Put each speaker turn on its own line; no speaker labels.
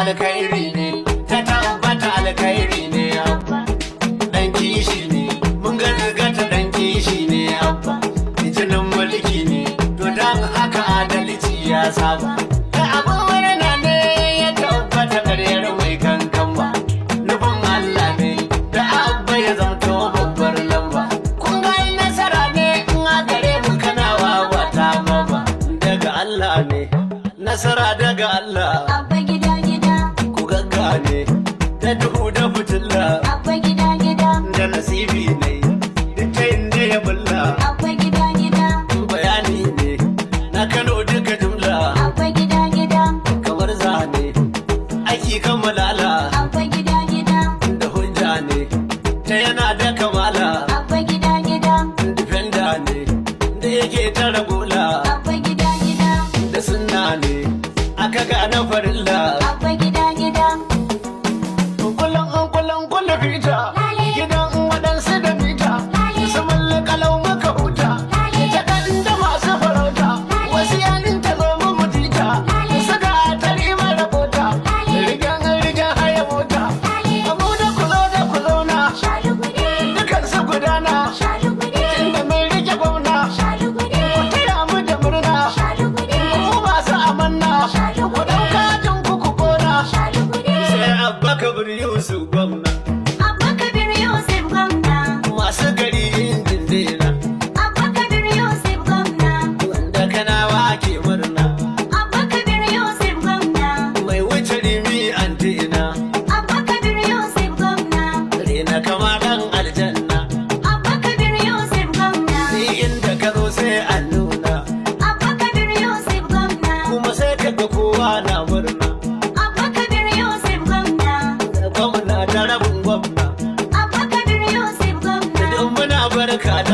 alkhairi ne ta tabbata alkhairi ne abba dan kishi ne mun ga ta dan kishi ne abba jinin mulki ne to dan haka adalci ya saba da abin murna ne ya tabbata karyar mai kankan ba nufin Allah ne da abba ya zamto babbar lamba kun ga nasara ne in a gare mu kana wawata baba daga Allah ne nasara daga Allah
abba gida gida
ku gaggane da duhu da fitilla
abba gida gida
da nasibi ne duk ta inda ya bulla
abba gida gida
bayani ne na Kano duka jumla
abba gida gida
kamar zane aiki kan malala
abba gida gida
da hujja ne ta yana da kamala
abba gida gida
defender ne da yake tara gola
abba gida gida
da sunna ne aka gane farilla
abba gida gida
kullum fita gidan waɗansu da fita su mallakalau maka huta ita kan da masu farauta wasu yanin ta zo mu mutita su ga tari mara bota rigen haya mota abu da ku zauna dukan su gudana inda mai rike gwamna ku taya mu da murna ku masu amanna ku ɗauka jin ku kona sai abba kabir yusuf gwamna
abba kabir yusuf gwamna
masu gari injin dena
abba kabir yusuf gwamna
wanda kanawa ke murna
abba kabir yusuf gwamna
mai wuce rimi antina
abba kabir yusuf gwamna
rena kama dan aljanna
abba kabir yusuf gwamna
ni inda ka zo sai an nuna
abba kabir yusuf gwamna
kuma sai kaga kowa na murna
abba kabir yusuf gwamna
gwamna da rabin gwamna
abba kabir yusuf gwamna
duk muna barka da